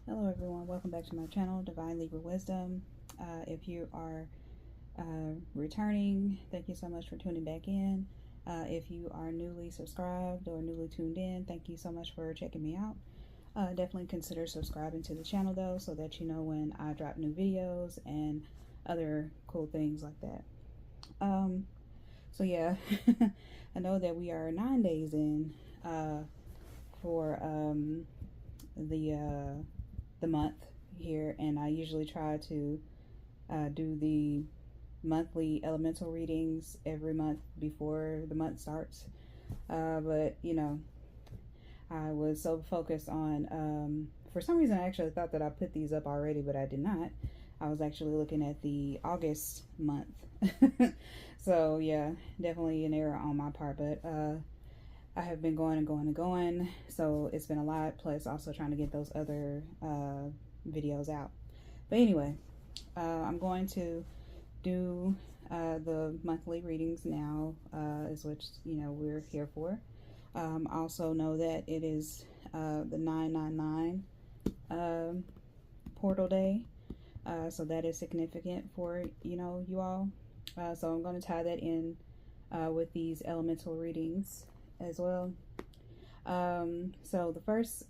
Hello everyone, welcome back to my channel, Divine Libra Wisdom. If you are returning, thank you so much for tuning back in. If you are newly subscribed or newly tuned in, thank you so much for checking me out. Definitely consider subscribing to the channel though, so that you know when I drop new videos and other cool things like that. So yeah, I know that we are 9 days in for the month here, and I usually try to do the monthly elemental readings every month before the month starts, but you know, I was so focused on for some reason I actually thought that I put these up already, but I did not. I was actually looking at the August month. So yeah, definitely an error on my part, but I have been going and going and going, so it's been a lot, plus also trying to get those other videos out. But anyway, I'm going to do the monthly readings now, is what we're here for. Also know that it is the 999 portal day, so that is significant for you all. So I'm going to tie that in with these elemental readings as well. So the first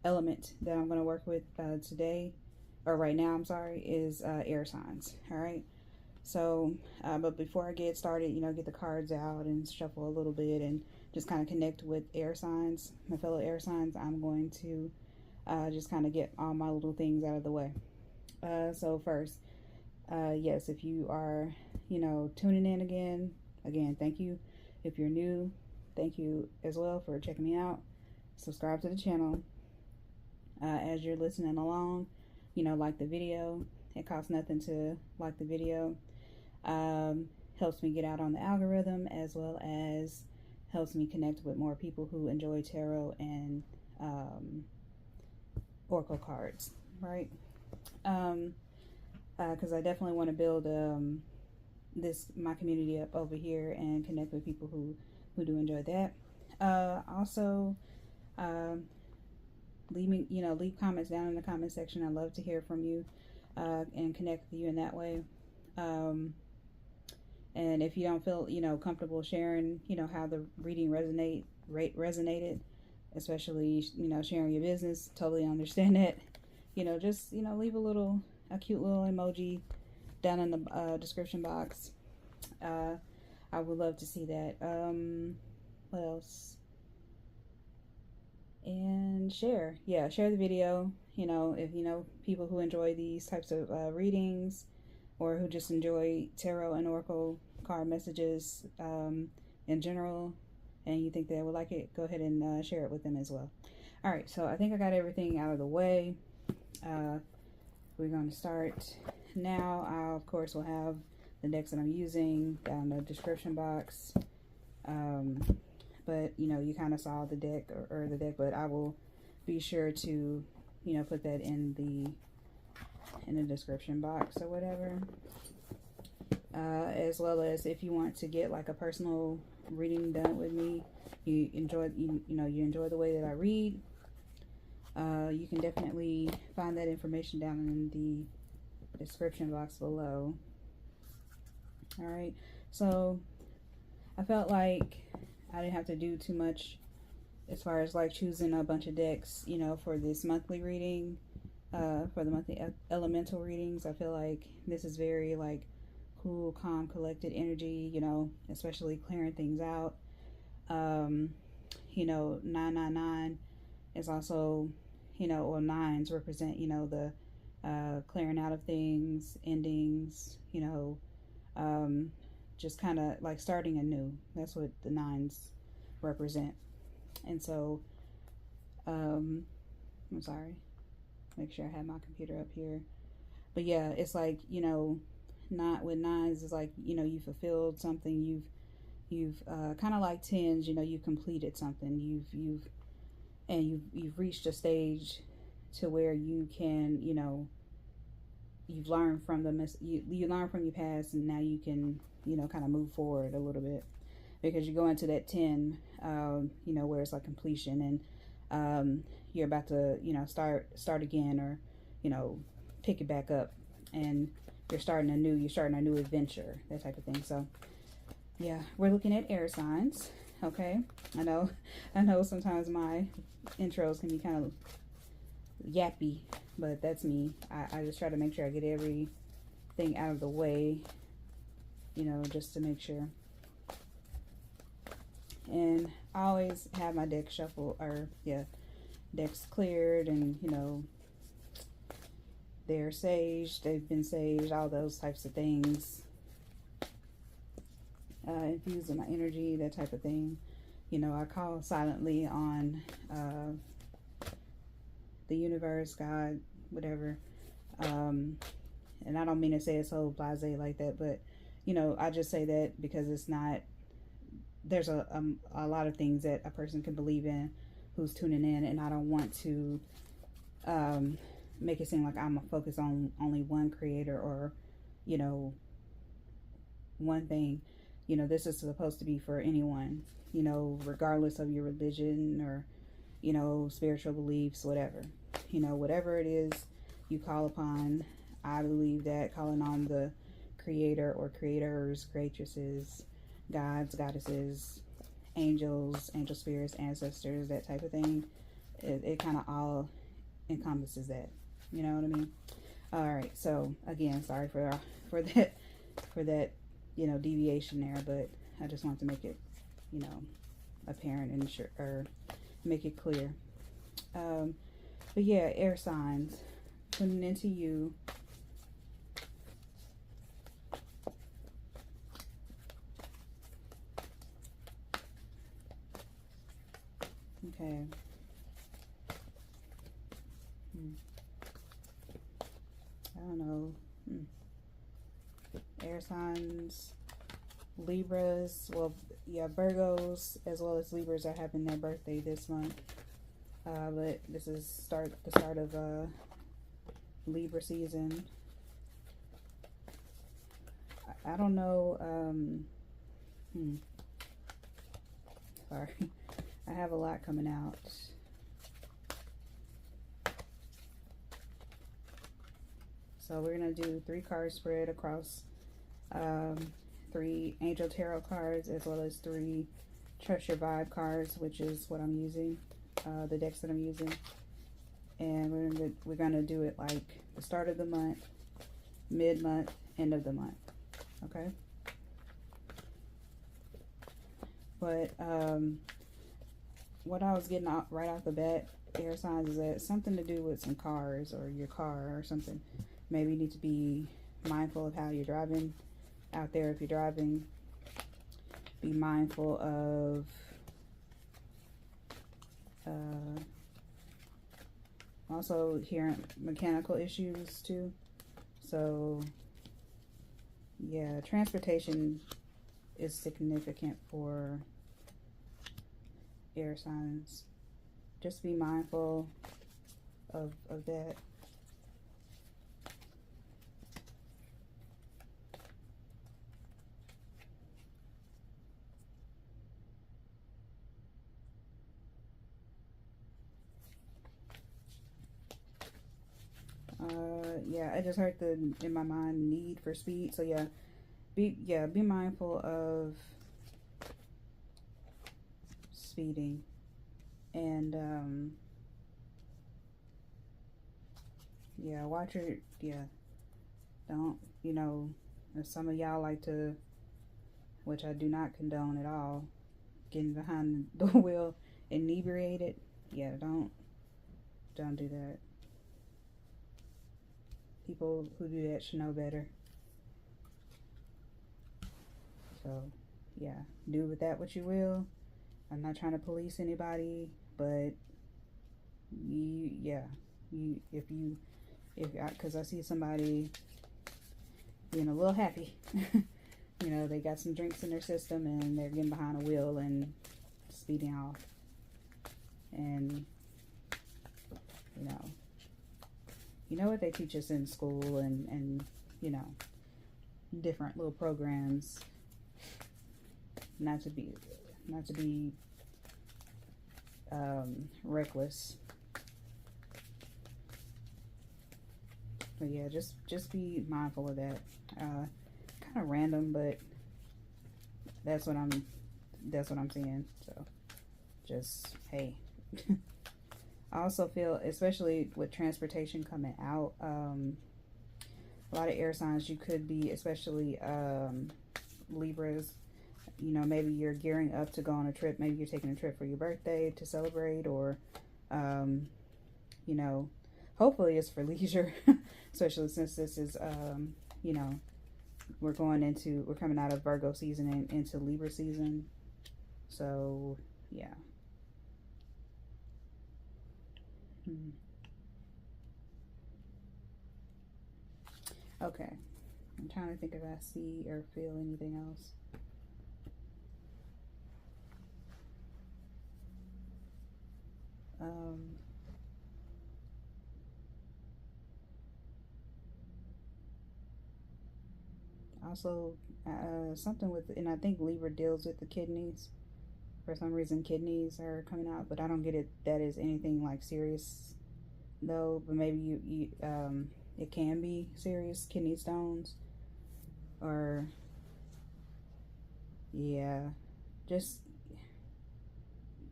element that I'm going to work with today, or right now, I'm sorry, is air signs. All right. So, but before I get started, get the cards out and shuffle a little bit and just kind of connect with air signs, my fellow air signs, I'm going to just kind of get all my little things out of the way. So first, yes, if you are, tuning in again, thank you. If you're new, thank you as well for checking me out. Subscribe to the channel. As you're listening along, like the video. It costs nothing to like the video. Helps me get out on the algorithm, as well as helps me connect with more people who enjoy tarot and oracle cards, right? Because I definitely want to build my community up over here and connect with people who do enjoy that. Also, leave comments down in the comment section. I love to hear from you and connect with you in that way. And if you don't feel comfortable sharing how the reading resonated, especially sharing your business, totally understand that. Just leave a cute little emoji down in the description box. I would love to see that. What else? And share the video. If people who enjoy these types of readings, or who just enjoy tarot and oracle card messages in general, and you think they would like it, go ahead and share it with them as well. All right, so I think I got everything out of the way. We're going to start now. I of course will have the decks that I'm using down in the description box, but you kind of saw the deck or the deck, but I will be sure to put that in the description box or whatever, as well as if you want to get like a personal reading done with me, you enjoy the way that I read, you can definitely find that information down in the description box below. All right, so I felt like I didn't have to do too much as far as like choosing a bunch of decks for this monthly reading, for the monthly elemental readings. I feel like this is very like cool, calm, collected energy, especially clearing things out. 999 is also, or nines represent, the clearing out of things, endings, just kind of like starting anew. That's what the nines represent. And so, I'm sorry, make sure I have my computer up here. But yeah, it's like, not with nines, it's like, you fulfilled something, you've kind of like tens, you've completed something, you've reached a stage to where you can, you've learned from you learn from your past, and now you can, kind of move forward a little bit, because you go into that 10, where it's like completion. And you're about to, start again, or, pick it back up, and you're starting a new adventure, that type of thing. So yeah, we're looking at air signs. Okay, I know sometimes my intros can be kind of yappy, but that's me. I just try to make sure I get everything out of the way, just to make sure. And I always have my deck shuffled, or decks cleared, and they're saged, they've been saged, all those types of things. Infusing my energy, that type of thing. I call silently on the universe, God, whatever. And I don't mean to say it so blasé like that, but I just say that because it's not. There's a lot of things that a person can believe in who's tuning in, and I don't want to make it seem like I'm focused on only one creator, or one thing. This is supposed to be for anyone, regardless of your religion, or spiritual beliefs, whatever. Whatever it is you call upon. I believe that calling on the creator or creators, creatresses, gods, goddesses, angels, angel spirits, ancestors, that type of thing, it kind of all encompasses that. You know what I mean? All right. So again, sorry for that deviation there, but I just want to make it apparent and sure, or make it clear. But yeah, air signs, putting into you. Okay. I don't know. Air signs, Libras, well, yeah, Virgos as well as Libras are having their birthday this month. But this is the start of Libra season. I don't know. Sorry, I have a lot coming out. So we're gonna do 3 card spread across 3 Angel Tarot cards, as well as 3 Trust Your Vibe cards, which is what I'm using, the decks that I'm using. And we're gonna do it like the start of the month, mid-month, end of the month. Okay. But what I was getting out right off the bat, air signs, is that something to do with some cars, or your car or something. Maybe you need to be mindful of how you're driving out there. If you're driving, be mindful of also hearing mechanical issues too. So yeah, transportation is significant for air signs. Just be mindful of that. Yeah, I just heard in my mind, need for speed. So yeah, be mindful of speeding, and yeah, watch your, don't, if some of y'all like to, which I do not condone at all, getting behind the wheel inebriated. Yeah, don't do that. People who do that should know better. So yeah, do with that what you will. I'm not trying to police anybody, but because I see somebody being a little happy, they got some drinks in their system and they're getting behind a wheel and speeding off, and what they teach us in school, and different little programs, not to be reckless. But yeah, just be mindful of that. Kind of random, but that's what I'm seeing. So just, hey. I also feel, especially with transportation coming out, a lot of air signs, you could be, especially Libras, you know, maybe you're gearing up to go on a trip. Maybe you're taking a trip for your birthday to celebrate, or you know, hopefully it's for leisure, especially since this is you know, we're coming out of Virgo season and into Libra season. So yeah. Okay, I'm trying to think if I see or feel anything else. Also, something with, and I think Libra deals with the kidneys. For some reason, kidneys are coming out, but I don't get it. That is anything like serious, though. But maybe it can be serious kidney stones, or yeah, just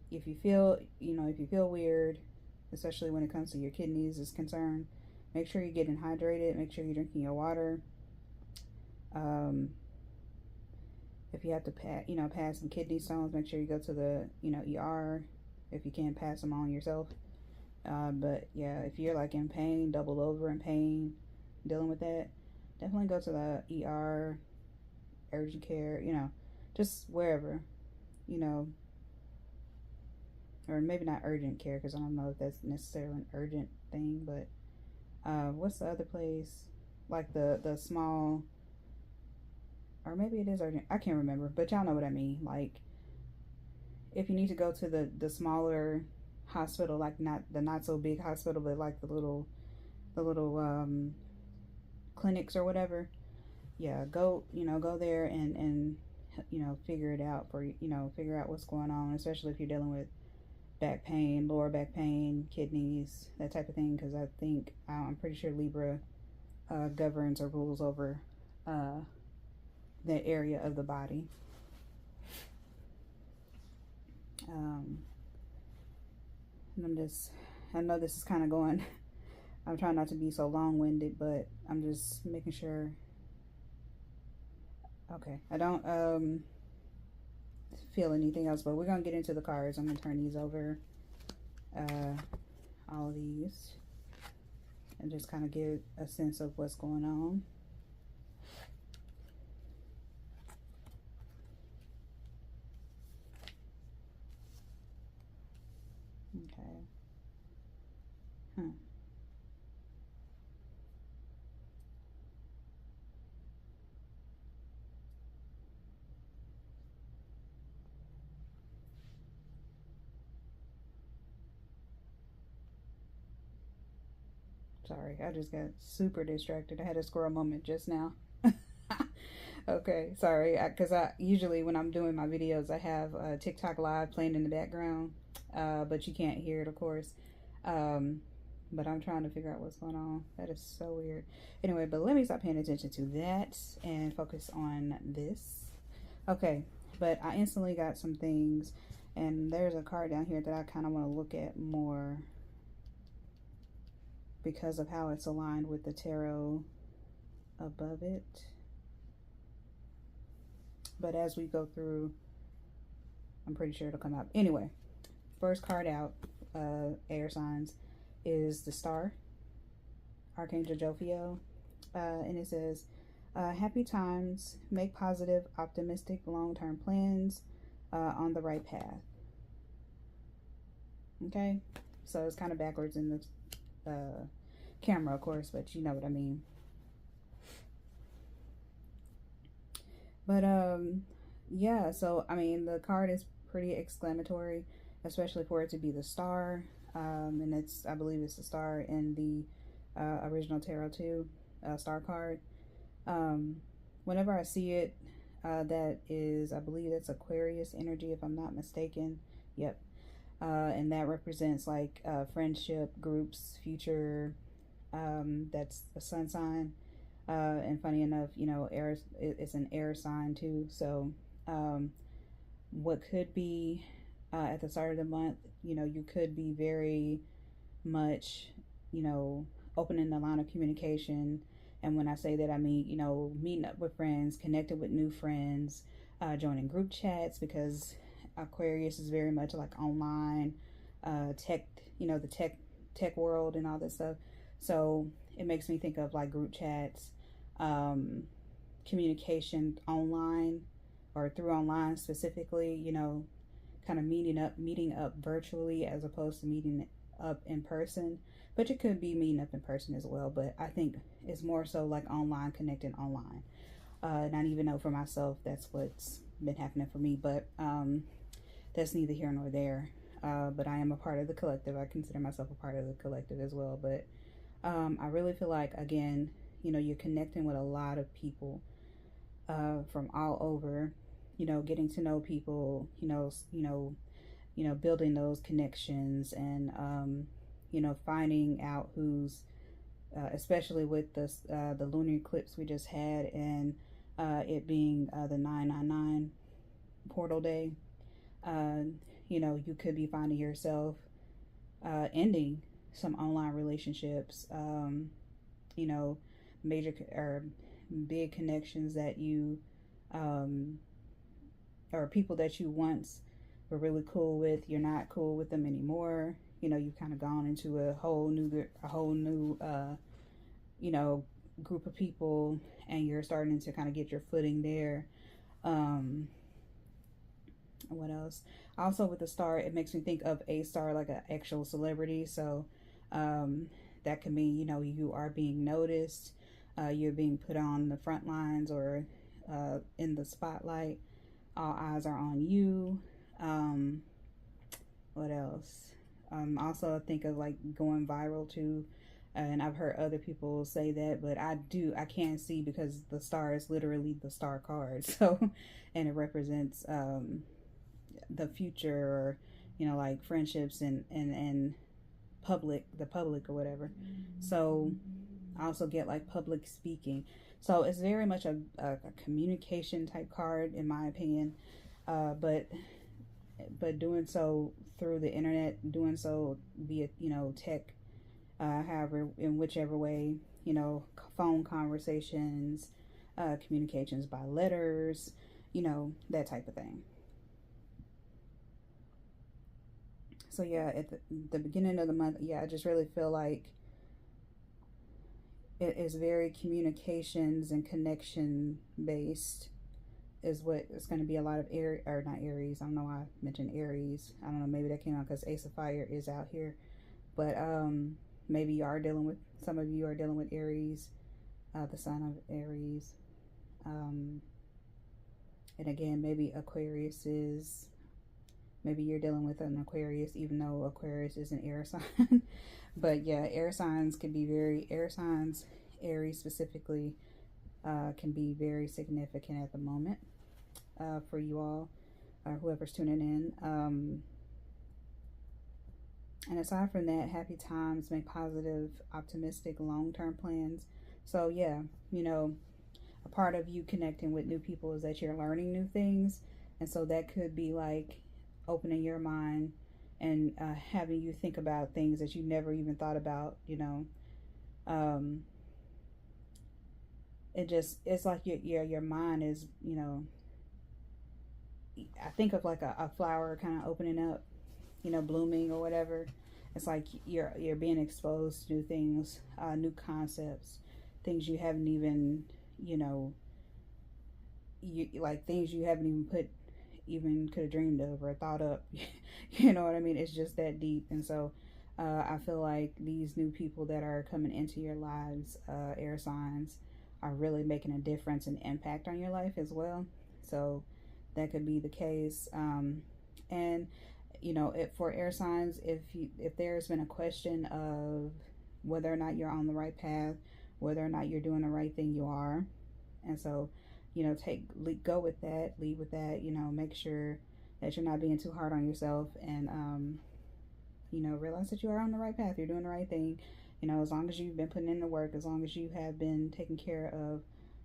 if you feel, if you feel weird, especially when it comes to your kidneys is concerned, make sure you're getting hydrated. Make sure you're drinking your water. If you have to pass some kidney stones, make sure you go to the, ER if you can't pass them on yourself. But yeah, if you're like in pain, doubled over in pain, dealing with that, definitely go to the ER, urgent care, just wherever, or maybe not urgent care, because I don't know if that's necessarily an urgent thing, but what's the other place? Like the small, or maybe it is urgent. I can't remember, but y'all know what I mean. Like, if you need to go to the smaller hospital, like not so big hospital, but like the little clinics or whatever. Yeah, go there and figure it out figure out what's going on, especially if you're dealing with back pain, lower back pain, kidneys, that type of thing. Because I'm pretty sure Libra governs or rules over that area of the body. I know this is kind of going, I'm trying not to be so long-winded, but I'm just making sure. Okay, I don't feel anything else, but we're gonna get into the cards. I'm gonna turn these over, all of these, and just kind of give a sense of what's going on. Okay. Sorry, I just got super distracted. I had a squirrel moment just now. Okay, sorry, because I usually when I'm doing my videos, I have TikTok live playing in the background, but you can't hear it, of course. But I'm trying to figure out what's going on. That is so weird. Anyway, but let me stop paying attention to that and focus on this. Okay, but I instantly got some things, and there's a card down here that I kind of want to look at more because of how it's aligned with the tarot above it. But as we go through, I'm pretty sure it'll come out. Anyway, first card out, air signs, is the Star, Archangel Jophiel, and it says, happy times, make positive, optimistic, long-term plans, on the right path. Okay, so it's kind of backwards in the camera, of course, but you know what I mean. But yeah, so I mean, the card is pretty exclamatory, especially for it to be the Star, and I believe it's the Star in the original tarot too, Star card. Whenever I see it, that is, I believe that's Aquarius energy, if I'm not mistaken. Yep. and that represents like friendship groups, future. That's a sun sign. And funny enough, air it's an air sign too. So, what could be at the start of the month, you could be very much, you know, opening the line of communication. And when I say that, I mean, meeting up with friends, connecting with new friends, joining group chats, because Aquarius is very much like online, tech, the tech world and all this stuff. So it makes me think of like group chats, um, communication online or through online specifically, kind of meeting up virtually as opposed to meeting up in person. But you could be meeting up in person as well. But I think it's more so like online, connecting online. Not even know for myself that's what's been happening for me, but that's neither here nor there. But I am a part of the collective. I consider myself a part of the collective as well. But I really feel like, again, you're connecting with a lot of people from all over. Getting to know people. Building those connections and finding out who's, especially with the lunar eclipse we just had, and it being the 999 portal day. You could be finding yourself ending some online relationships, major or big connections that you, or people that you once were really cool with. You're not cool with them anymore. You've kind of gone into a whole new group of people, and you're starting to kind of get your footing there. What else? Also, with the star, it makes me think of a star like an actual celebrity. So that can mean, you are being noticed, you're being put on the front lines or in the spotlight. All eyes are on you. What else? Also, think of like going viral too. And I've heard other people say that, but I can't see because the star is literally the star card. So, and it represents the future, or like friendships and the public or whatever. So I also get like public speaking. So it's very much a communication type card in my opinion. But doing so through the internet, doing so via tech, however, in whichever way, phone conversations, communications by letters, that type of thing. So yeah, at the beginning of the month, yeah, I just really feel like it is very communications and connection based, is what it's going to be. A lot of or not Aries. I don't know why I mentioned Aries. I don't know, maybe that came out because Ace of Fire is out here. But maybe some of you are dealing with Aries, the sign of Aries. And again, maybe maybe you're dealing with an Aquarius, even though Aquarius is an air sign. But yeah, air signs, Aries specifically, can be very significant at the moment for you all, or whoever's tuning in. And aside from that, happy times, make positive, optimistic, long-term plans. So yeah, a part of you connecting with new people is that you're learning new things. And so that could be like opening your mind and having you think about things that you never even thought about. It's like your mind is, I think of like a flower kind of opening up, blooming or whatever. It's like you're being exposed to new things, new concepts, things you haven't even, like things you haven't even could have dreamed of or thought up. You know what I mean? It's just that deep. And so I feel like these new people that are coming into your lives, air signs, are really making a difference and impact on your life as well. So that could be the case. And for air signs, if there's been a question of whether or not you're on the right path, whether or not you're doing the right thing, you are. And so go with that, lead with that, make sure that you're not being too hard on yourself, and realize that you are on the right path. You're doing the right thing. As long as you've been putting in the work, as long as you have been taking care of,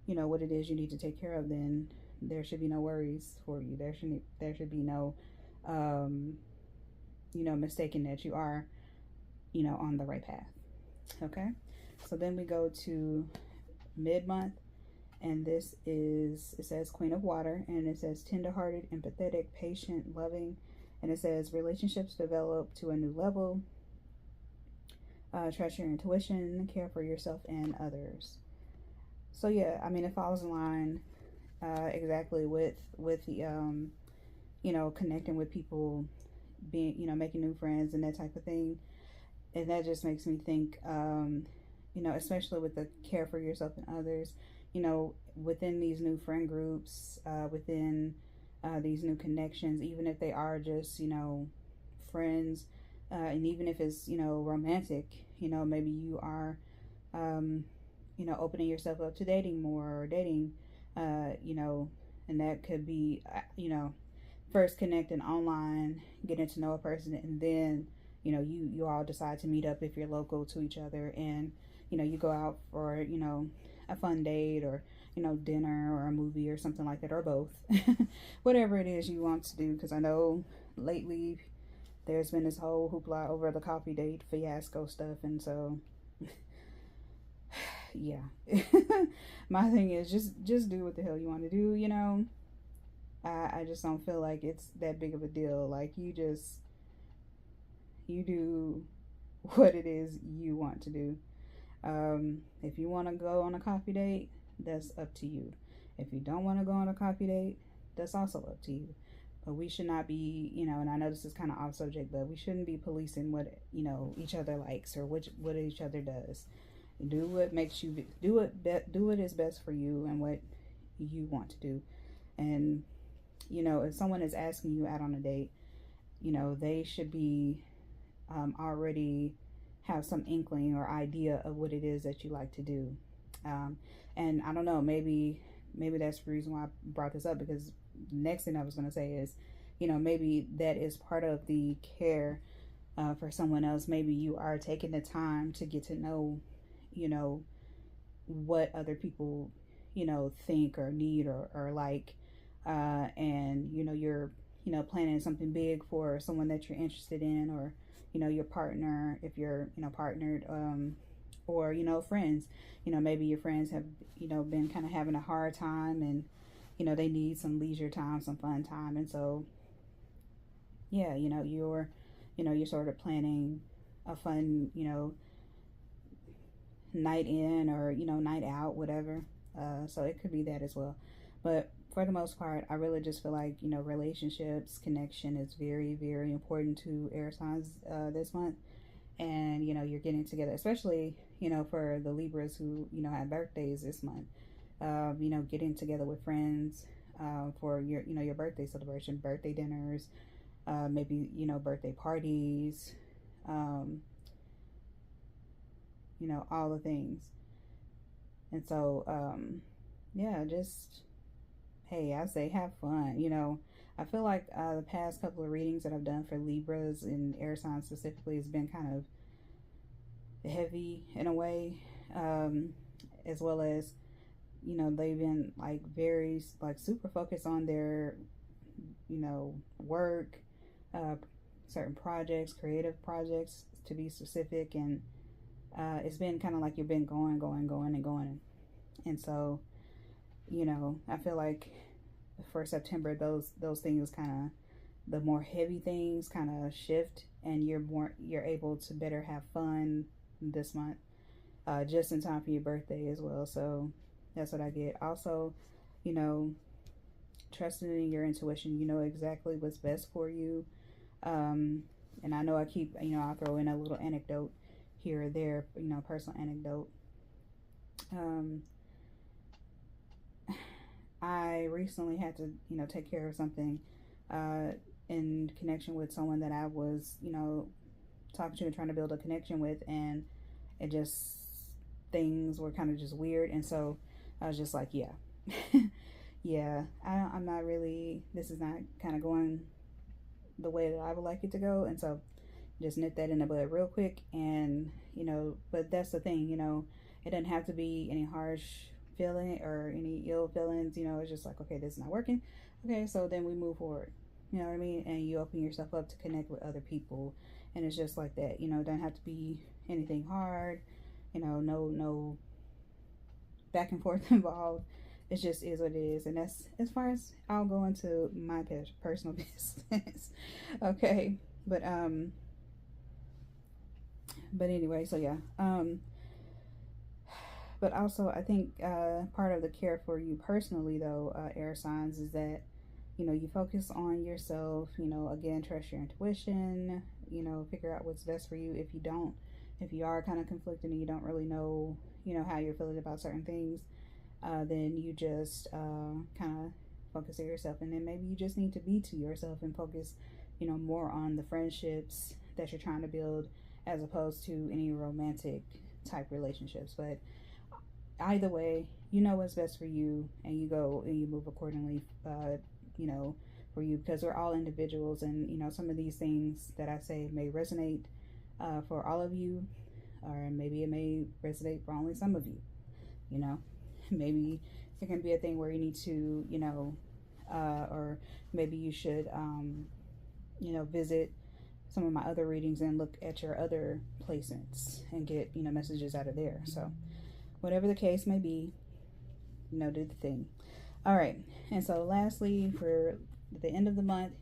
what it is you need to take care of, then there should be no worries for you. There should be no, mistaking that you are, on the right path. Okay. So then we go to mid-month, and it says Queen of Water, and it says tenderhearted, empathetic, patient, loving, and it says relationships develop to a new level. Trust your intuition, care for yourself and others. So yeah, I mean, it falls in line exactly with the connecting with people, being making new friends and that type of thing. And that just makes me think, especially with the care for yourself and others, within these new friend groups, within these new connections, even if they are just friends, and even if it's romantic, maybe you are opening yourself up to dating more, or dating, and that could be first connecting online, getting to know a person, and then you all decide to meet up if you're local to each other, and you go out for a fun date, or dinner, or a movie, or something like that, or both. Whatever it is you want to do, because I know lately there's been this whole hoopla over the coffee date fiasco stuff, and so yeah. My thing is just do what the hell you want to do. I just don't feel like it's that big of a deal. Like, you do what it is you want to do. If you want to go on a coffee date, that's up to you. If you don't want to go on a coffee date, that's also up to you. But we should not be, and I know this is kind of off subject, but we shouldn't be policing what each other likes, or what each other does. Do what makes you do what is best for you and what you want to do. And if someone is asking you out on a date, they should be already have some inkling or idea of what it is that you like to do. And I don't know, maybe that's the reason why I brought this up, because the next thing I was going to say is, maybe that is part of the care for someone else. Maybe you are taking the time to get to know, what other people, think or need or like, and you're planning something big for someone that you're interested in, or your partner, if you're partnered, or friends. Maybe your friends have been kind of having a hard time, and they need some leisure time, some fun time, and so yeah, you're sort of planning a fun night in, or night out, whatever. So it could be that as well. But for the most part, I really just feel like relationships, connection is very, very important to air signs this month. And you're getting together, especially for the Libras who have birthdays this month. Getting together with friends for your birthday celebration, birthday dinners, maybe birthday parties, all the things. And so yeah, just, hey, I say have fun. I feel like the past couple of readings that I've done for Libras and air signs specifically has been kind of heavy in a way, as well as they've been like very like super focused on their work, certain projects, creative projects to be specific, and it's been kind of like you've been going and going. And so I feel like for September, those things kind of, the more heavy things kind of shift, and you're able to better have fun this month, just in time for your birthday as well. So that's what I get. Also, trusting in your intuition. You know exactly what's best for you. And I know I keep, I'll throw in a little anecdote here or there, personal anecdote. I recently had to, take care of something in connection with someone that I was, talking to and trying to build a connection with, and it just, things were kind of just weird, and so I was just like, yeah, yeah, I'm not really, this is not kind of going the way that I would like it to go, and so, just nip that in the bud real quick. And but that's the thing, it doesn't have to be any harsh feeling or any ill feelings. It's just like, okay, this is not working. Okay, so then we move forward. You know what I mean? And you open yourself up to connect with other people, and it's just like that. It doesn't have to be anything hard. No back and forth involved. It just is what it is. And that's as far as I'll go into my personal business. Okay, but anyway, so yeah. But also, I think part of the care for you personally, though, air signs, is that you focus on yourself. Again, trust your intuition. Figure out what's best for you. If you are kind of conflicted and you don't really know how you're feeling about certain things, then you just kind of focus on yourself. And then maybe you just need to be to yourself and focus more on the friendships that you're trying to build, as opposed to any romantic type relationships. But either way, what's best for you, and you go and you move accordingly, for you, because we're all individuals. And some of these things that I say may resonate for all of you, or maybe it may resonate for only some of you. Maybe it can be a thing where you need to or maybe you should visit some of my other readings and look at your other placements and get messages out of there. So whatever the case may be, do the thing. All right, and so lastly, for the end of the month,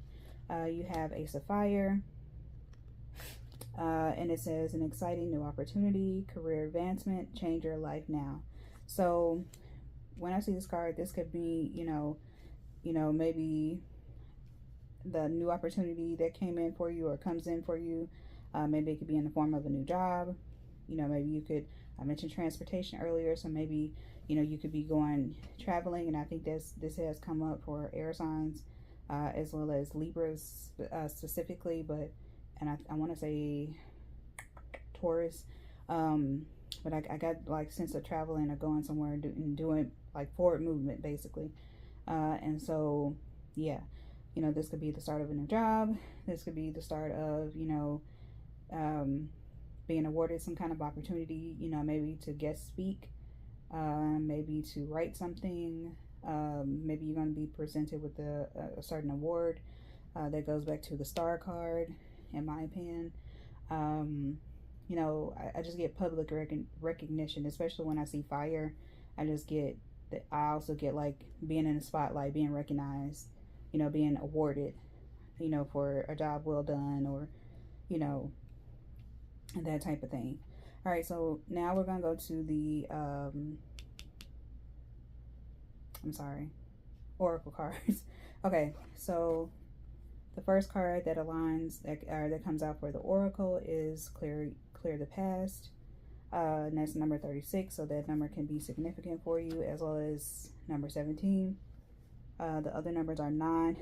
you have Ace of Fire, and it says an exciting new opportunity, career advancement, change your life now. So when I see this card, this could be maybe the new opportunity that came in for you or comes in for you. Maybe it could be in the form of a new job. Maybe you could, I mentioned transportation earlier, so maybe you could be going traveling, and I think this has come up for air signs, as well as Libras specifically, but I want to say Taurus, but I got like sense of traveling or going somewhere and doing like forward movement basically, and so yeah, this could be the start of a new job. This could be the start of being awarded some kind of opportunity, maybe to guest speak, maybe to write something. Maybe you're going to be presented with a certain award that goes back to the star card, in my opinion. I just get public recognition, especially when I see fire. I also get like being in the spotlight, being recognized, being awarded, for a job well done, or, that type of thing. All right, so now we're going to go to the, oracle cards. Okay, so the first card that aligns, that comes out for the oracle is clear the past. And that's number 36, so that number can be significant for you, as well as number 17. The other numbers are 9.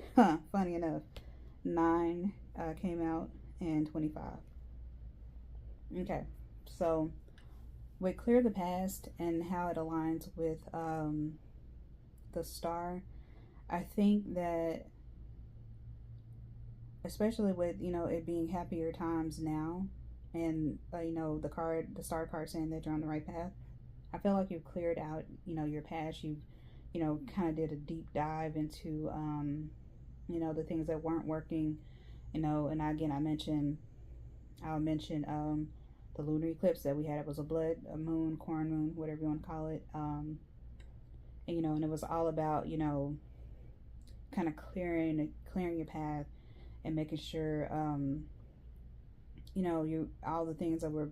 Funny enough, 9 came out, and 25. Okay, so with clear the past and how it aligns with the star, I think that, especially with it being happier times now, and the star card saying that you're on the right path, I feel like you've cleared out your past. You've kind of did a deep dive into the things that weren't working, and I'll mention the lunar eclipse that we had. It was a moon, corn moon, whatever you want to call it, and it was all about kind of clearing your path and making sure all the things that were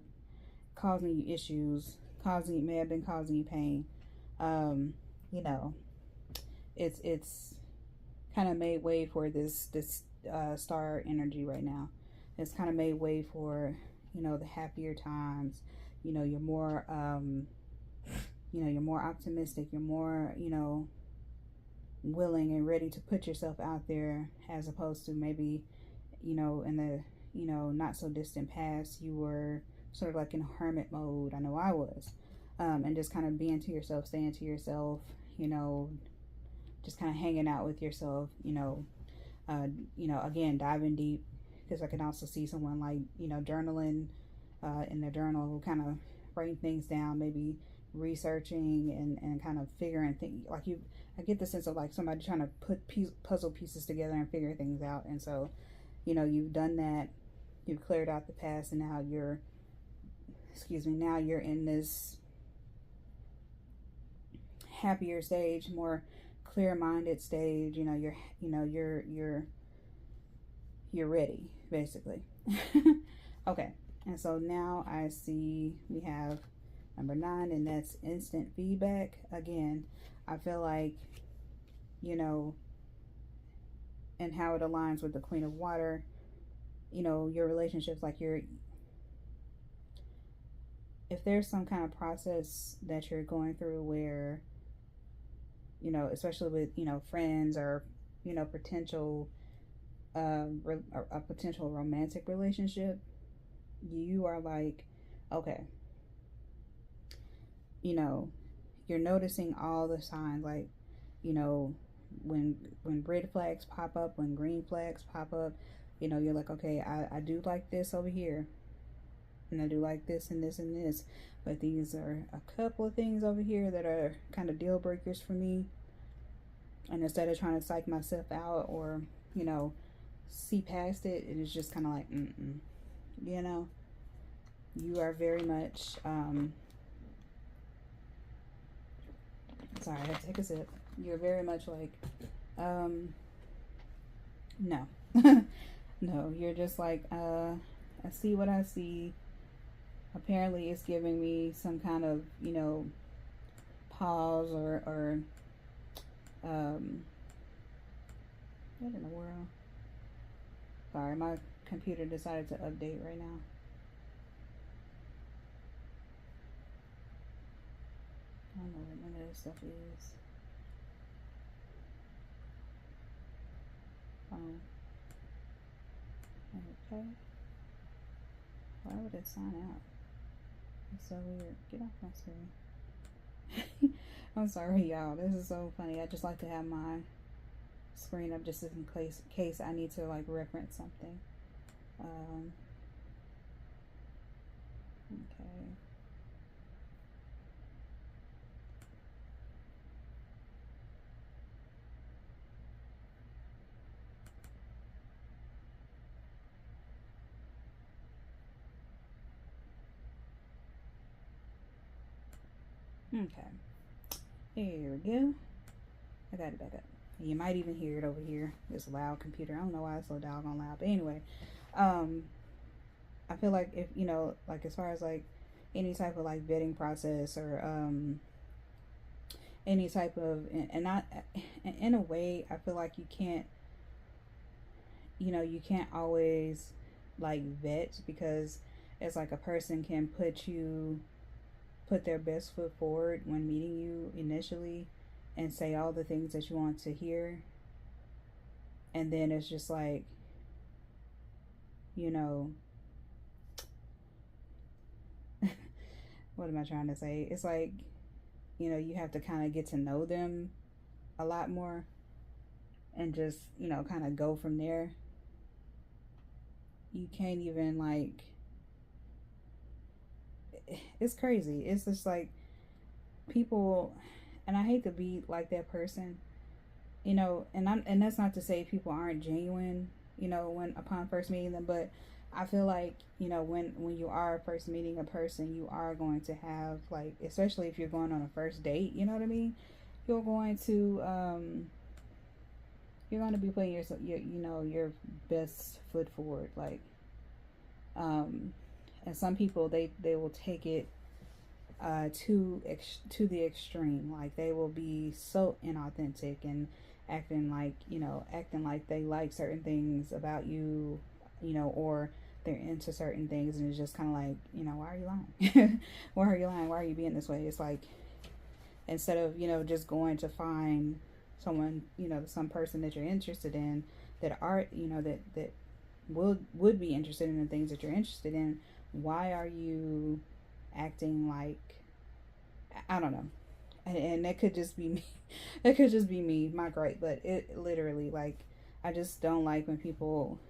causing you issues, may have been causing you pain, it's kind of made way for this star energy right now. It's kind of made way for the happier times. You're more you're more optimistic, you're more willing and ready to put yourself out there, as opposed to maybe in the not so distant past, you were sort of like in hermit mode. I know I was, and just kind of being to yourself, staying to yourself, just kind of hanging out with yourself, again, diving deep because I can also see someone like, you know, journaling in their journal, kind of writing things down, maybe researching and kind of figuring things like you. I get the sense of like somebody trying to put puzzle pieces together and figure things out. And so, you know, you've done that, you've cleared out the past, and now you're, now you're in this happier stage, more clear-minded stage. You know, you're ready, basically. Okay, and so now I see we have number 9, and that's instant feedback. Again, I feel like, you know, and how it aligns with the Queen of Water, you know, your relationships, like if there's some kind of process that you're going through where, you know, especially with, you know, friends or, you know, potential a potential romantic relationship, you are like, okay, you know, you're noticing all the signs, like, you know, when red flags pop up, when green flags pop up, you know, you're like, okay, I do like this over here, and I do like this and this and this, but these are a couple of things over here that are kind of deal breakers for me. And instead of trying to psych myself out or, you know, see past it, it is just kind of like, you know, you are very much, sorry, I had to take a sip. You're very much like, no. No, you're just like, I see what I see. Apparently it's giving me some kind of, you know, pause or what in the world? Sorry, my computer decided to update right now. I don't know what none of this stuff is. Oh. Okay. Why would it sign out? It's so weird. Get off my screen. I'm sorry, y'all. This is so funny. I just like to have my screen up just in case I need to like reference something. Okay. Okay. Here we go. I got it back up. You might even hear it over here. This loud computer. I don't know why it's so doggone loud. But anyway, I feel like if, you know, like as far as like any type of like vetting process or any type of, and not in a way, I feel like you can't, you know, you can't always like vet, because it's like a person can put their best foot forward when meeting you initially and say all the things that you want to hear, and then it's just like, you know, what am I trying to say? It's like, you know, you have to kind of get to know them a lot more and just, you know, kind of go from there. You can't even like, it's crazy. It's just like people, and I hate to be like that person, you know, and that's not to say people aren't genuine, you know, when upon first meeting them, but I feel like, you know, when you are first meeting a person, you are going to have like, especially if you're going on a first date, you know what I mean? You're going to be putting your you know, your best foot forward, like, and some people they will take it to the extreme. Like they will be so inauthentic and acting like, you know, acting like they like certain things about you, you know, or they're into certain things, and it's just kind of like, you know, why are you lying? Why are you lying? Why are you being this way? It's like, instead of, you know, just going to find someone, you know, some person that you're interested in, that are, you know, that would be interested in the things that you're interested in, why are you acting like, I don't know. And that could just be me. That could just be me, my gripe. But it literally, like, I just don't like when people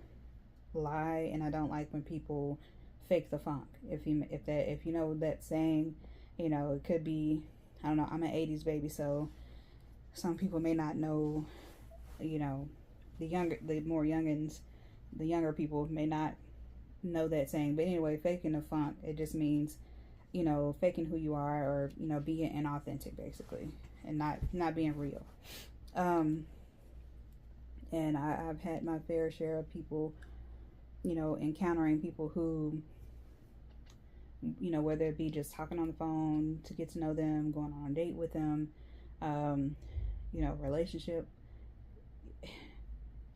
lie, and I don't like when people fake the funk. If you know that saying, you know, it could be, I don't know, I'm an 80s baby, so some people may not know, you know, the younger people may not know that saying. But anyway, faking the funk, it just means, you know, faking who you are, or, you know, being inauthentic basically, and not being real. Um, and I've had my fair share of people, you know, encountering people who, you know, whether it be just talking on the phone to get to know them, going on a date with them, you know, relationship,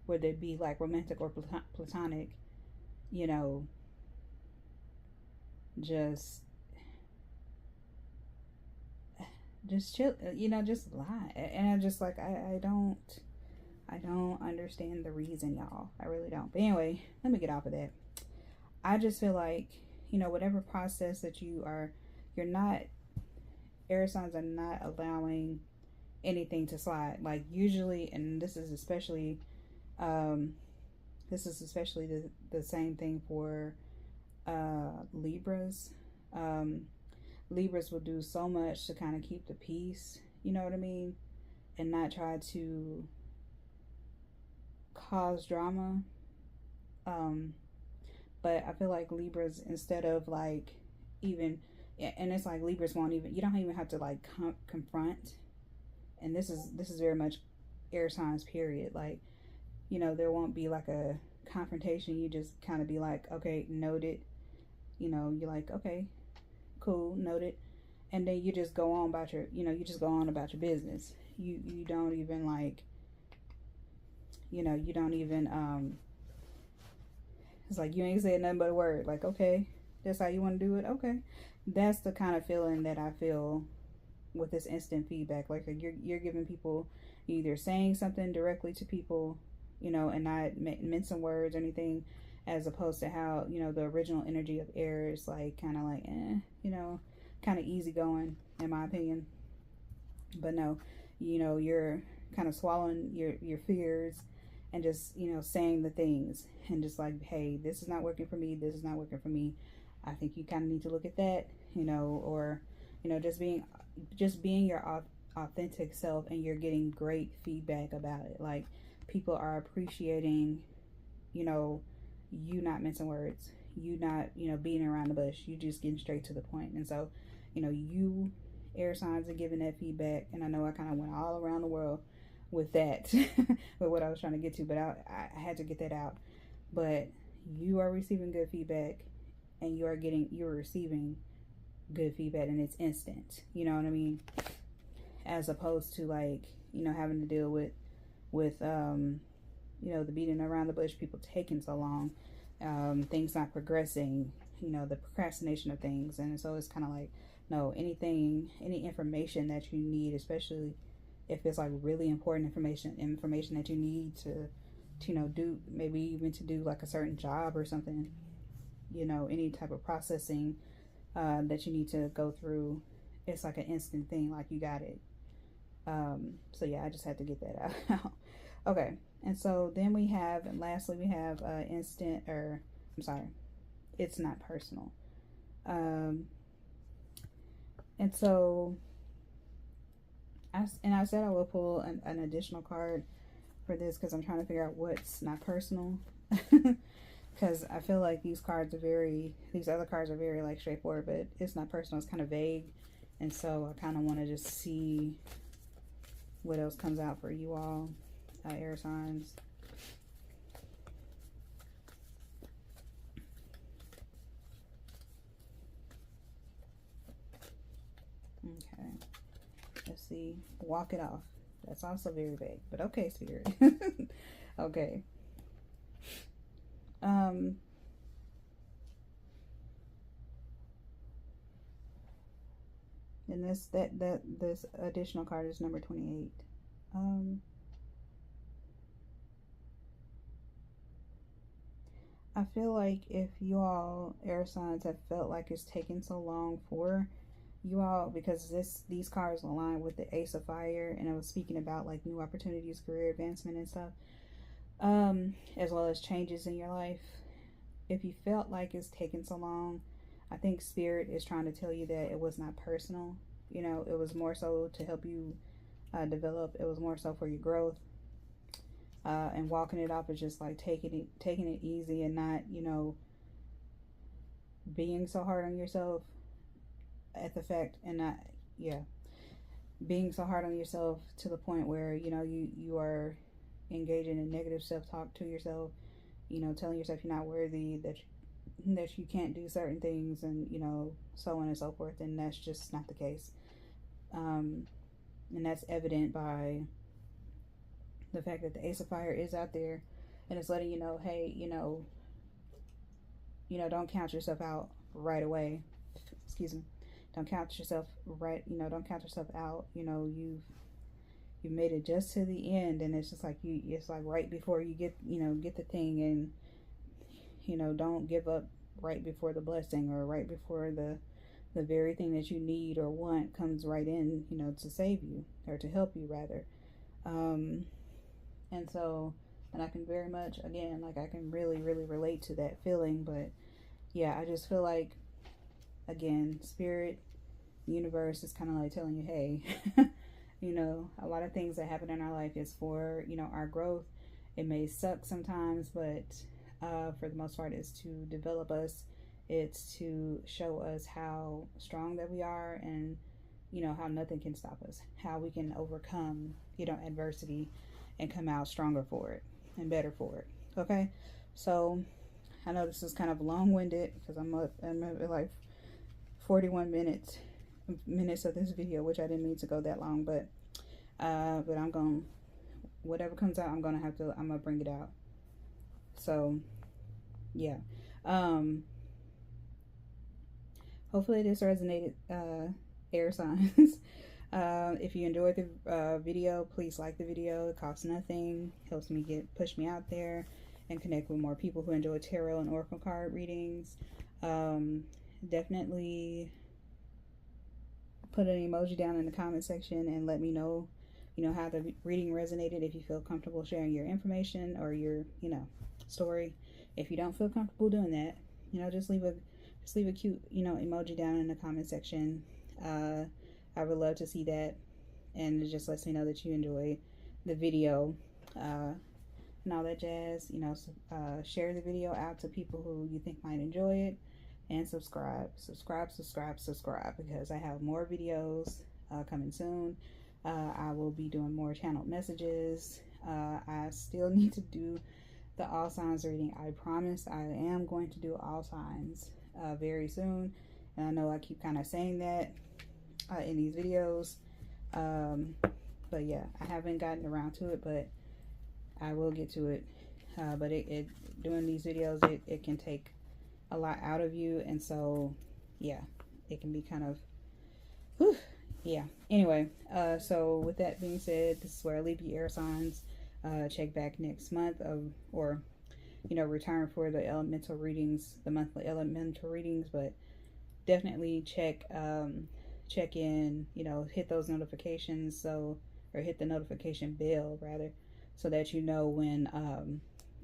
whether it be like romantic or platonic, you know, just chill, you know, just lie. And I'm just like, I don't understand the reason, y'all. I really don't. But anyway, let me get off of that. I just feel like, you know, whatever process that you're not, air signs are not allowing anything to slide. Like usually, and this is especially the same thing for Libras. Libras will do so much to kind of keep the peace, you know what I mean, and not try to cause drama. But I feel like Libras, instead of like even, and it's like Libras won't even, you don't even have to like confront. And this is very much air signs period. Like, you know, there won't be like a confrontation. You just kind of be like, okay, noted. You know, you're like, okay, cool, noted. And then you just go on about your, you know, you just go on about your business. You don't even like, you know, you don't even it's like you ain't saying nothing but a word. Like, okay, that's how you want to do it. Okay, that's the kind of feeling that I feel with this instant feedback. Like you're giving people, either saying something directly to people, you know, and not mincing words or anything, as opposed to how, you know, the original energy of air is like kind of like, you know, kind of easygoing in my opinion. But no, you know, you're kind of swallowing your fears and just, you know, saying the things and just like, hey, this is not working for me. This is not working for me. I think you kind of need to look at that, you know, or, you know, just being your authentic self, and you're getting great feedback about it. Like people are appreciating, you know, you not mincing words, you not, you know, beating around the bush, you just getting straight to the point. And so, you know, you air signs are giving that feedback. And I know I kind of went all around the world with that with what I was trying to get to, but I had to get that out. But you are receiving good feedback, and you're receiving good feedback, and it's instant, you know what I mean, as opposed to like, you know, having to deal with you know, the beating around the bush, people taking so long, things not progressing, you know, the procrastination of things. And so it's kind of like, no, any information that you need, especially if it's like really important information that you need to you know, do, maybe even to do like a certain job or something, you know, any type of processing that you need to go through, it's like an instant thing, like you got it. So yeah, I just had to get that out. Okay, and so then we have, and lastly we have instant, or I'm sorry, it's not personal. And so I said I will pull an additional card for this, because I'm trying to figure out what's not personal. Because I feel like these other cards are very like straightforward, but it's not personal, it's kind of vague. And so I kind of want to just see what else comes out for you all, air signs. Okay, let's see. Walk it off. That's also very vague, but okay, Spirit. Okay. And this additional card is number 28. I feel like if you all air signs have felt like it's taken so long for you all, because these cards align with the Ace of Fire, and it was speaking about like new opportunities, career advancement and stuff, as well as changes in your life. if you felt like it's taken so long, I think Spirit is trying to tell you that it was not personal. You know, it was more so to help you develop. It was more so for your growth. And walking it off is just like taking it easy and not, you know, being so hard on yourself at the fact, and not, yeah, being so hard on yourself to the point where, you know, you are engaging in negative self-talk to yourself, you know, telling yourself you're not worthy, that you can't do certain things, and, you know, so on and so forth. And that's just not the case. And that's evident by the fact that the Ace of Fire is out there, and it's letting you know, hey, don't count yourself out right away. Excuse me. Don't count yourself don't count yourself out. You know, you've made it just to the end, and it's just like it's like right before you get the thing, and, you know, don't give up right before the blessing, or right before the very thing that you need or want comes right in, you know, to save you, or to help you rather. And so, and I can very much, again, like, I can really, really relate to that feeling. But yeah, I just feel like, again, Spirit, universe is kind of like telling you, hey, you know, a lot of things that happen in our life is for, you know, our growth. It may suck sometimes, but for the most part, it's to develop us. It's to show us how strong that we are, and, you know, how nothing can stop us, how we can overcome, you know, adversity and come out stronger for it and better for it. Okay, so I know this is kind of long-winded because I'm at like 41 minutes of this video, which I didn't mean to go that long, but I'm gonna, whatever comes out, I'm gonna bring it out. So yeah, hopefully this resonated, air signs. If you enjoyed the video, please like the video. It costs nothing, helps me push me out there and connect with more people who enjoy tarot and oracle card readings. Definitely put an emoji down in the comment section and let me know, you know, how the reading resonated. If you feel comfortable sharing your information or your, you know, story. If you don't feel comfortable doing that, you know, just leave a cute, you know, emoji down in the comment section. I would love to see that, and it just lets me know that you enjoy the video, and all that jazz. You know, share the video out to people who you think might enjoy it, and subscribe, because I have more videos coming soon. I will be doing more channeled messages. I still need to do the all signs reading. I promise I am going to do all signs very soon, and I know I keep kind of saying that in these videos, but yeah, I haven't gotten around to it, but I will get to it. But doing these videos, it can take a lot out of you, and so yeah, it can be kind of, whew, yeah. Anyway, so with that being said, this is where I leave you, air signs. Check back next month, or, you know, return for the elemental readings, the monthly elemental readings. But definitely check in, you know, hit those notifications, or hit the notification bell rather, so that you know when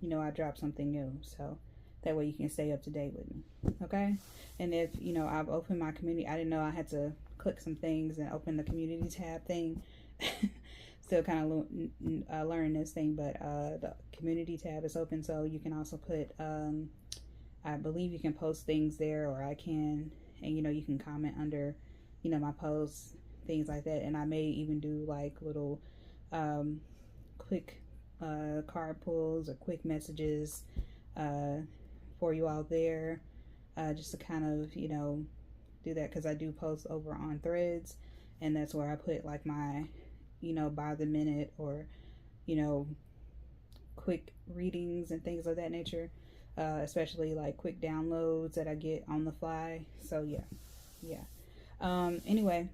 you know, I drop something new, so that way you can stay up to date with me. Okay, and if, you know, I've opened my community, I didn't know I had to click some things and open the community tab thing. Still kind of learning this thing, but the community tab is open, so you can also put I believe you can post things there, or I can, and, you know, you can comment under, you know, my posts, things like that. And I may even do like little quick card pulls or quick messages for you all there, just to kind of, you know, do that, because I do post over on Threads, and that's where I put like my, you know, by the minute, or, you know, quick readings and things of that nature, especially like quick downloads that I get on the fly. So yeah. Anyway,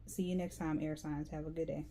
see you next time, air signs. Have a good day.